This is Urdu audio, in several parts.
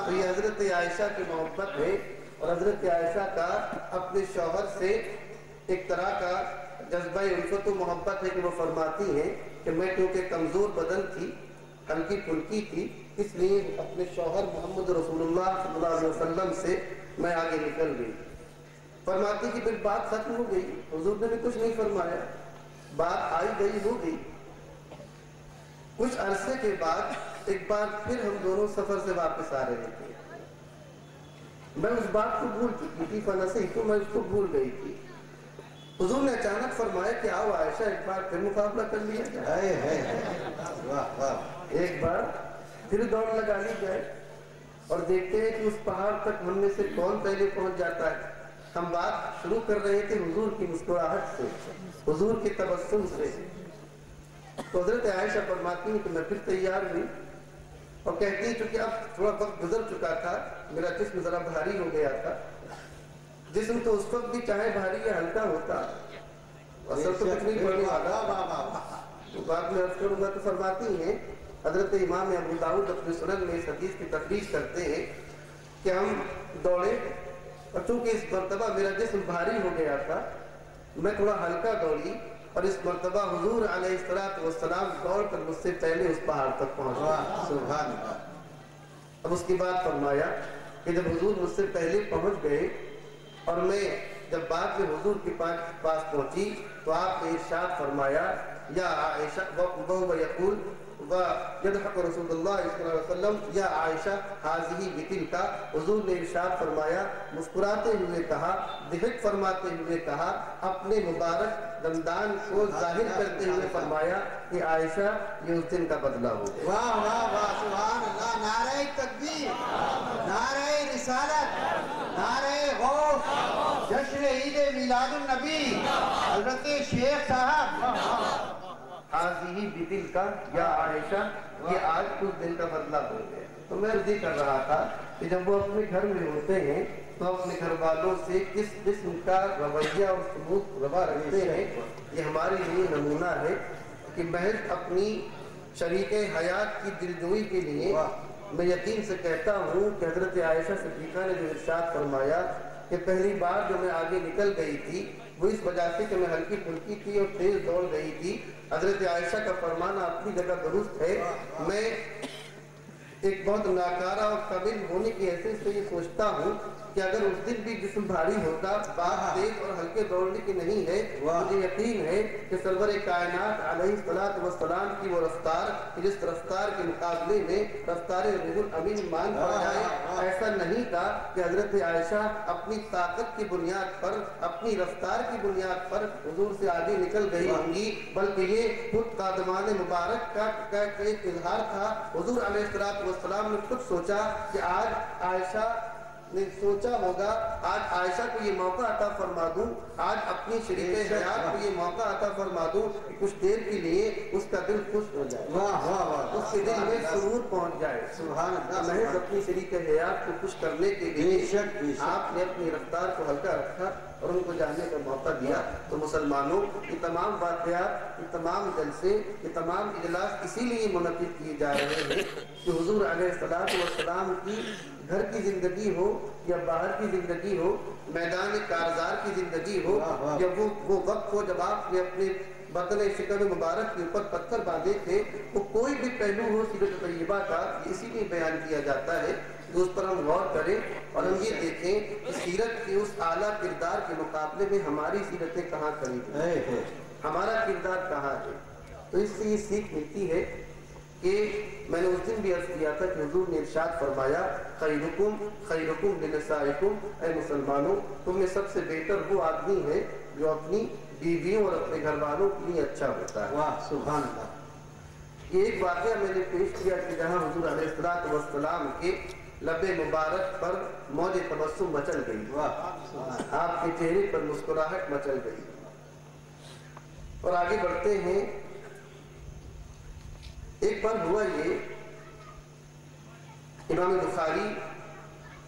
تو یہ حضرت عائشہ کی محبت ہے، اور حضرت عائشہ کا اپنے شوہر سے ایک طرح کا جذبہ الفت و محبت ہے کہ وہ فرماتی ہیں کہ میں کیونکہ کمزور بدن تھی، ہلکی پھلکی تھی، اس لیے اپنے شوہر محمد رسول اللہ صلی اللہ علیہ وسلم سے میں آگے نکل گئی۔ فرماتی کہ پھر بات ختم ہو گئی، حضور نے بھی کچھ نہیں فرمایا، بات آئی گئی ہو گئی۔ کچھ عرصے کے بعد ایک بار پھر ہم دونوں سفر سے واپس آ رہے تھے، میں اس بات کو بھول چکی تھی، فنسیت تو میں اس کو بھول گئی تھی۔ حضور نے اچانک فرمایا کہ آؤ عائشہ ایک بار پھر مقابلہ کر لیا جائے، ایک بار پھر دوڑ لگا لی جائے اور دیکھتے ہیں کہ اس پہاڑ تک ہم میں سے کون پہلے پہنچ جاتا ہے۔ ہم بات شروع کر رہے تھے حضور کی مسکراہٹ سے، حضور کے تبسم سے، تو حضرت عائشہ فرماتی ہیں کہ میں پھر تیار ہوئی اور کہتی ہیں چونکہ اب تھوڑا وقت گزر چکا تھا، میرا جسم ذرا بھاری ہو گیا تھا۔ جسم تو اس وقت بھی چاہے بھاری یا ہلکا ہوتا، اثر تو کچھ نہیں پڑنے والا۔ تو بعد میں عرض کروں گا تو فرماتی ہیں حضرت امام ابو داؤد اپنے سنن میں اس حدیث کی تخریج کرتے ہیں کہ ہم دوڑے، اور چونکہ اس مرتبہ میرا جسم بھاری ہو گیا تھا، میں تھوڑا ہلکا دوڑی، اور اس مرتبہ حضور علیہ السلام دوڑ کر مجھ سے پہلے اس پہاڑ تک پہنچ گئے۔ سبحان اللہ۔ اب اس کی بات فرمایا کہ جب حضور مجھ سے پہلے پہنچ گئے اور میں جب بعد میں حضور کے پاس پہنچی تو آپ نے ارشاد فرمایا یا عائشہ وهو يقول ويضحك رسول اللہ صلی اللہ علیہ وسلم یا عائشہ هذه بتلك، حضور نے ارشاد فرمایا، مسکراتے ہوئے کہا، ضحک فرماتے ہوئے کہا، اپنے مبارک دندان کو ظاہر کرتے ہوئے فرمایا کہ عائشہ یہ اس دن کا بدلہ ہو۔ واہ واہ واہ، سبحان اللہ، نعرہ تکبیر، نعرہ رسالت، نعرہ غوث، جشن عید میلاد النبی، حضرت شیخ صاحب۔ حاضی بدل کا یا عائشہ یہ آج کچھ دن کا بدلہ ہو گیا۔ تو میں عرض کر رہا تھا کہ جب وہ اپنے گھر میں ہوتے ہیں تو اپنے گھر والوں سے کس قسم کا رویہ اور سلوک روا رکھتے ہیں، یہ ہمارے لیے نمونہ ہے کہ محض اپنی شریک حیات کی دلجوئی کے لیے میں یقین سے کہتا ہوں کہ حضرت عائشہ صدیقہ نے جو ارشاد فرمایا کہ پہلی بار جو میں آگے نکل گئی تھی وہ اس وجہ سے کہ میں ہلکی پھلکی تھی اور تیز دوڑ گئی تھی، حضرت عائشہ کا فرمانا اپنی جگہ درست ہے۔ میں ایک بہت ناکارہ اور قابل ہونے کی حیثیت سے یہ سوچتا ہوں کہ اگر اس دن بھی جسم بھاری ہوتا، بات تیز اور ہلکے دوڑنے کی نہیں ہے، مجھے یقین ہے کہ سرور کائنات علیہ السلام کی وہ رفتار جس رفتار کے مقابلے میں رفتار روح الامین مان پڑ جائے، ایسا نہیں تھا کہ حضرت عائشہ اپنی طاقت کی بنیاد پر، اپنی رفتار کی بنیاد پر حضور سے آگے نکل گئی ہوں گی، بلکہ یہ خود قادمان مبارک کا ایک اظہار تھا۔ حضور علیہ السلام نے خود سوچا کہ آج عائشہ نے سوچا ہوگا آج عائشہ کو یہ موقع عطا فرما دوں، آج اپنی شریک حیات کو یہ موقع عطا فرما دوں کہ کچھ دیر کے لیے اس کا دل خوش ہو جائے، اس کے دل میں سرور پہنچ جائے۔ سبحان اللہ۔ محض اپنی شریک حیات کو خوش کرنے کے لیے آپ نے اپنی رفتار کو ہلکا رکھا اور ان کو جاننے کا موقع دیا۔ تو مسلمانوں، یہ تمام واقعات، یہ تمام جلسے، یہ تمام اجلاس اسی لیے منعقد کیے جا رہے ہیں کہ حضور علیہ السلام کی گھر کی زندگی ہو یا باہر کی زندگی ہو، میدان کارزار کی زندگی ہو، یا وہ وقت ہو جب آپ نے اپنے بطن شکم مبارک کے اوپر پتھر باندھے تھے، وہ کوئی بھی پہلو ہو سیرت طیبہ کا اسی لیے بیان کیا جاتا ہے کہ اس پر ہم غور کریں اور ہم یہ دیکھیں کہ سیرت کے اس اعلیٰ کردار کے مقابلے میں ہماری سیرتیں کہاں قریب ہیں، ہمارا کردار کہاں ہے۔ تو اس سے یہ سیکھ ملتی ہے کہ میں نے اس دن بھی عرض کیا تھا کہ حضور نے ارشاد فرمایا خیرکم لنسائکم، اے مسلمانوں تم میں سب سے بہتر وہ آدمی ہے جو اپنی بیویوں اور اپنے گھر والوں کے لیے اچھا ہوتا ہے۔ واہ سبحان اللہ۔ یہ ایک واقعہ میں نے پیش کیا کہ جہاں حضور علیہ السلام کے لب مبارک پر موج تبسم مچل گئی، آپ کے چہرے پر مسکراہٹ مچل گئی۔ اور آگے بڑھتے ہیں، ایک بار ہوا یہ، امام بخاری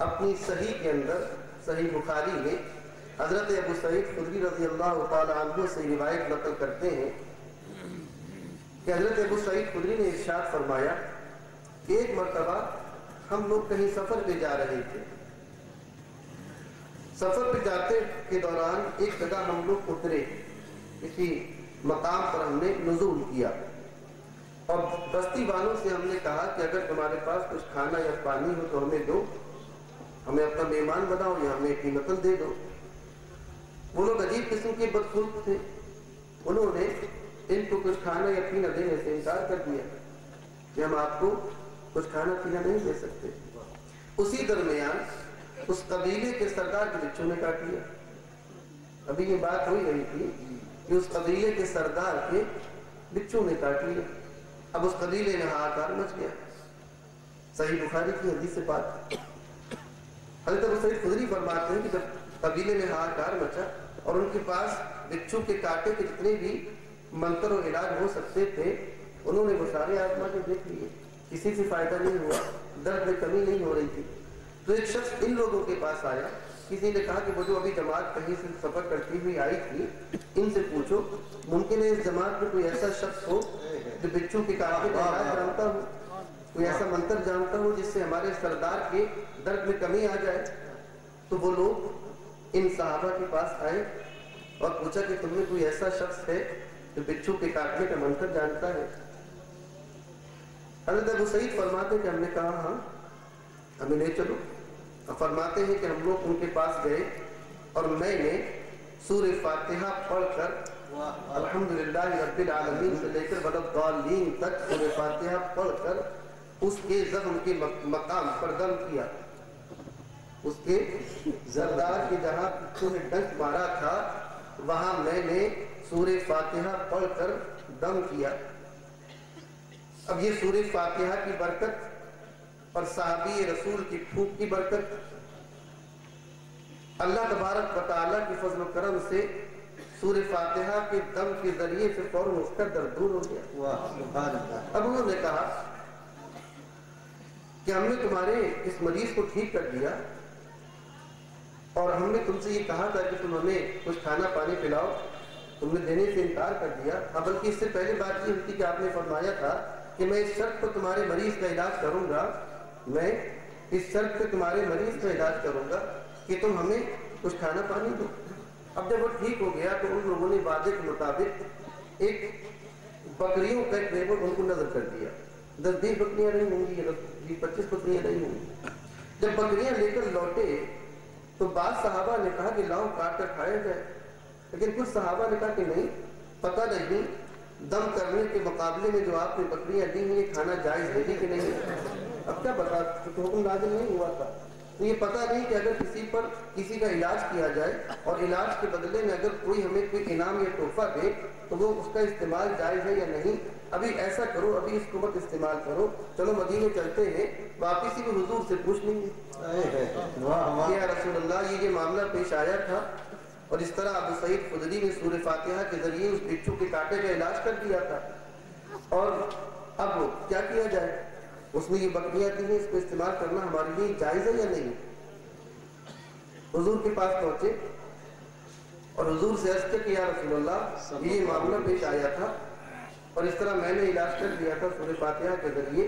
اپنی صحیح کے اندر، صحیح بخاری میں حضرت ابو سعید خدری رضی اللہ تعالی عنہ سے روایت نقل کرتے ہیں کہ حضرت ابو سعید خدری نے ارشاد فرمایا کہ ایک مرتبہ ہم لوگ کہیں سفر پہ جا رہے تھے. سفر پہ جاتے کے دوران ایک جگہ ہم لوگ اترے, کسی مقام پر ہم نے نزول کیا, اور بستی والوں سے ہم نے کہا کہ اگر تمہارے پاس کچھ کھانا یا پانی ہو تو ہمیں دو, ہمیں اپنا مہمان بناؤ یا ہمیں قیمتاً دے دو. وہ لوگ عجیب قسم کے بدخلق تھے, انہوں نے ان کو کچھ کھانا یا پینا دینے سے انکار کر دیا کہ ہم آپ کو کچھ کھانا پینا نہیں دے سکتے. اسی درمیان اس قبیلے کے سردار کے بچوں نے کاٹ لیا. ابھی یہ بات ہوئی رہی تھی کہ اس قبیلے کے سردار کے بچوں نے کاٹ لیا. اب اس قبیلے میں ہاکار مچ گیا. صحیح بخاری کی حدیث سے بات. حضرت ابو سعید خدری فرماتے ہیں کہ جب قبیلے میں ہاکار مچا اور ان کے پاس بچوں کے کاٹے کے جتنے بھی منتر و علاج ہو سکتے تھے انہوں نے وہ سارے آزما کے دیکھ لیے, کسی سے فائدہ نہیں ہوا, درد میں کمی نہیں ہو رہی تھی. تو ایک شخص ان لوگوں کے پاس آیا, کسی نے کہا کہ وہ جو ابھی جماعت کہیں سے سفر کرتی ہوئی آئی تھی ان سے پوچھو ممکن ہے اس جماعت میں کوئی ایسا شخص ہو جو بچوں کے کاٹے کا علاج جانتا ہو, کوئی ایسا منتر جانتا ہو جس سے ہمارے سردار کے درد میں کمی آ جائے. تو وہ لوگ ان صحابہ کے پاس آئے اور پوچھا کہ تم میں کوئی ایسا شخص ہے جو بچوں کے کاٹنے کا منتر جانتا ہے. حضرت ابو سعید فرماتے کہ ہم نے کہا ہاں ہمیں لے چلو. فرماتے ہیں کہ ہم لوگ ان کے پاس گئے اور میں نے سورہ فاتحہ پڑھ کر الحمدللہ رب العالمین سے لے کر وَلَضَّالِّينَ تک سورہ فاتحہ پڑھ کر اس کے زخم کے مقام پر دم کیا. اس کے زردار کے جہاں بچوں نے ڈنک مارا تھا وہاں میں نے سورہ فاتحہ پڑھ کر دم کیا. اب یہ سورہ فاتحہ کی برکت اور صحابی رسول کی پھونک کی برکت, اللہ تبارک و تعالیٰ کی فضل و کرم سے سورہ فاتحہ کے دم کے ذریعے سے فوراً اس کا درد دور ہو گیا. اب انہوں نے کہا کہ ہم نے تمہارے اس مریض کو ٹھیک کر دیا اور ہم نے تم سے یہ کہا تھا کہ تم ہمیں کچھ کھانا پانی پلاؤ, تم نے دینے سے انکار کر دیا. بلکہ اس سے پہلے بات یہ ہوتی کہ آپ نے فرمایا تھا کہ میں اس شرط پر تمہارے مریض کا علاج کروں گا, میں اس شرط پہ تمہارے مریض کا علاج کروں گا کہ تم ہمیں کچھ کھانا پانی دو. اب جب وہ ٹھیک ہو گیا تو ان لوگوں نے وعدے کے مطابق ایک بکریوں کا ایک ریوڑ ان کو نظر کر دیا. 10-20 بکریاں نہیں ہوں گی, 20-25 بکریاں نہیں ہوں گی. جب بکریاں لے کر لوٹے تو بعض صحابہ نے کہا کہ لاؤ کاٹ کر کھایا جائے, لیکن کچھ صحابہ نے کہا کہ نہیں, پتہ نہیں دم کرنے کے مقابلے میں جو آپ نے بکریاں دی ہیں یہ کھانا جائز ہے کہ نہیں. اب کیا پتا, حکم نازل نہیں ہوا تھا, تو یہ پتہ نہیں کہ اگر کسی پر کسی کا علاج کیا جائے اور علاج کے بدلے میں اگر کوئی ہمیں کوئی انعام یا تحفہ دے تو وہ اس کا استعمال جائز ہے یا نہیں. ابھی ایسا کرو, ابھی اس کو مت استعمال کرو, چلو مدینے چلتے ہیں, واپس ہی بھی حضور سے پوچھ لیں گے کہ یا رسول اللہ یہ معاملہ پیش آیا تھا اور اس طرح ابو سعید خدری نے سورہ فاتحہ کے ذریعے اس بچوں کے کاٹے کا علاج کر دیا تھا اور اب کیا کیا جائے, اس نے یہ بکریاں دی ہیں, اس کو استعمال کرنا ہمارے لیے جائز ہے یا نہیں. حضور کے پاس پہنچے اور حضور سے عرض کہ یا رسول اللہ یہ معاملہ پیش آیا تھا اور اس طرح میں نے علاج کر دیا تھا سورہ فاتحہ کے ذریعے,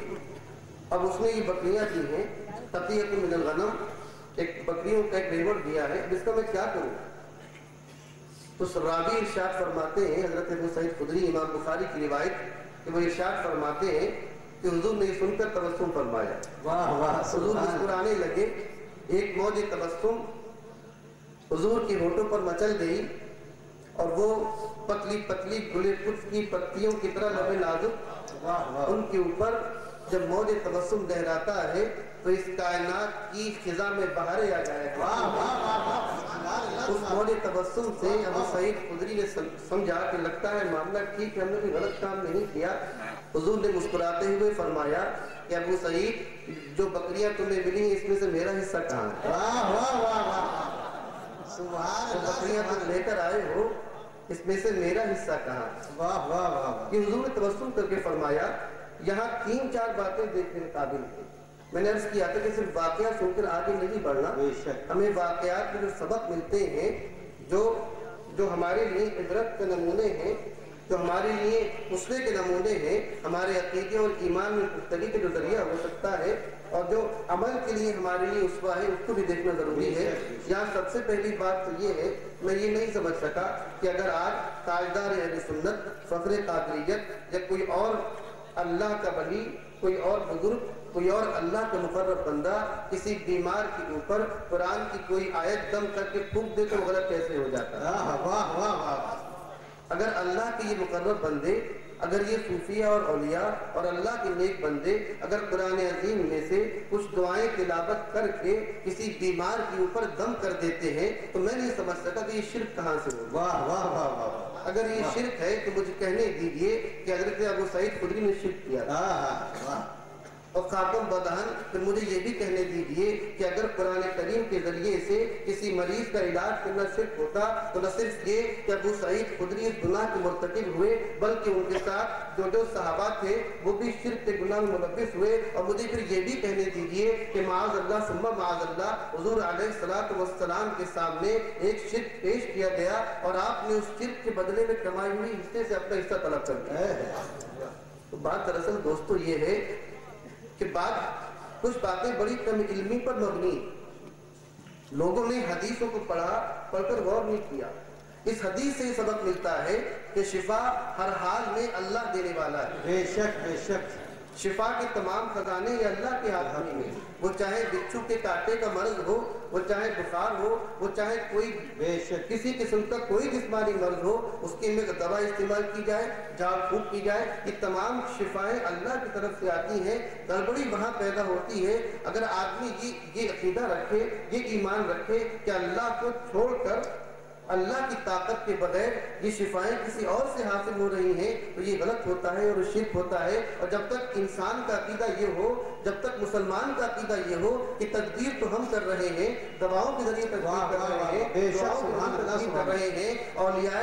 اب اس نے یہ بکریاں دی ہیں قطیعۃ من الغنم, ایک بکریوں کا ایک ریوڑ دیا ہے, اب اس کا میں کیا کروں. تو راوی ارشاد فرماتے ہیں, حضرت ابو سعید خدری امام بخاری کی روایت کہ وہ ارشاد فرماتے ہیں کہ حضور نے سن کر تبسم فرمایا. حضور مسکرانے لگے, ایک موج تبسم حضور کی ہونٹوں پر مچل گئی اور وہ پتلی پتلی گلے پھٹ کی پتیوں کی طرح لب نازک ان کے اوپر جب موج تبسم لہراتا ہے تو اس کائنات کی خزاں میں بہاریں آ جائے گا. اس موج تبسم سے ابو سعید خدری نے سمجھا کہ لگتا ہے معاملہ ٹھیک ہے, ہم نے کوئی غلط کام نہیں کیا. حضور نے مسکراتے ہوئے فرمایا کہ ابو سعید جو بکریاں تمہیں ملی ہیں اس میں سے میرا حصہ کہاں ہے. بکریاں تم لے کر آئے ہو, اس میں سے میرا حصہ کہاں. کہ حضور نے تبسم کر کے فرمایا. یہاں 3-4 باتیں دیکھنے کے قابل ہیں. میں نے عرض کیا تھا کہ صرف واقعہ سن کر آگے نہیں بڑھنا, ہمیں واقعات کے جو سبق ملتے ہیں جو ہمارے لیے عبرت کے نمونے ہیں جو ہمارے لیے اسوے کے نمونے ہیں، ہمارے عقیدے اور ایمان میں پختگی کے جو ذریعہ ہو سکتا ہے، اور جو عمل کے لیے ہمارے لیے اسوہ ہے، اس کو بھی دیکھنا ضروری ہے۔ یہاں سب سے پہلی بات تو یہ ہے، میں یہ نہیں سمجھ سکا کہ اگر آج تاجدار اہل سنت، فخر قادریت، یا کوئی اور اللہ کا ولی، کوئی اور بزرگ، کوئی اور اللہ کا مقرب بندہ کسی بیمار کے اوپر قرآن کی کوئی آیت دم کر کے پھونک دے تو وہ غلط کیسے ہو جاتا ہے؟ واہ واہ واہ! اگر اللہ کے یہ مقرب بندے، اگر یہ صوفیہ اور اولیاء اور اللہ کے نیک بندے اگر قرآن عظیم میں سے کچھ دعائیں تلاوت کر کے کسی بیمار کے اوپر دم کر دیتے ہیں تو میں نہیں سمجھ سکا کہ یہ شرک کہاں سے ہو۔ واہ واہ واہ واہ! اگر یہ شرک ہے تو مجھے کہنے دیجئے کہ حضرت ابو سعید خدری نے شرک کیا تھا، اور خاتم بدہن پھر مجھے یہ بھی کہنے دیجئے کہ اگر قرآن کریم کے ذریعے سے کسی مریض کا علاج کرنا شرک ہوتا تو نہ صرف یہ کہ ابو سعید خدری اس گناہ کے مرتکب ہوئے بلکہ ان کے ساتھ جو صحابہ تھے وہ بھی شرک کے گناہ میں ملوث ہوئے۔ اور مجھے پھر یہ بھی کہنے دیجئے کہ معاذ اللہ ثم معاذ اللہ حضور علیہ الصلوۃ والسلام کے سامنے ایک شرک پیش کیا گیا اور آپ نے اس شرک کے بدلے میں کمائی ہوئی حصے سے اپنا حصہ طلب کر دیا۔ تو بات دراصل دوستو یہ ہے کہ کچھ باتیں بڑی کم علمی پر مبنی، لوگوں نے حدیثوں کو پڑھ کر غور نہیں کیا۔ اس حدیث سے یہ سبق ملتا ہے کہ شفا ہر حال میں اللہ دینے والا ہے۔ بے شک بے شک! شفا کے تمام خزانے یہ اللہ کے ہاتھ میں ہیں، وہ چاہے بچھو کے کانٹے کا مرض ہو، وہ چاہے بخار ہو، وہ چاہے کوئی بے شک کسی قسم کا کوئی جسمانی مرض ہو، اس کے میں دوا استعمال کی جائے، جھاڑ پھونک کی جائے، یہ تمام شفائیں اللہ کی طرف سے آتی ہیں۔ گڑبڑی وہاں پیدا ہوتی ہے اگر آدمی یہ عقیدہ رکھے، یہ ایمان رکھے کہ اللہ کو چھوڑ کر اللہ کی طاقت کے بغیر یہ شفائیں کسی اور سے حاصل ہو رہی ہیں تو یہ غلط ہوتا ہے اور شرک ہوتا ہے۔ اور جب تک انسان کا عقیدہ یہ ہو، جب تک مسلمان کا عقیدہ یہ ہو کہ تدبیر تو ہم کر رہے ہیں، دواؤں کے ذریعے تدبیر کر رہے ہیں، دعاؤں کے ذریعے تدبیر کر رہے ہیں، اولیاء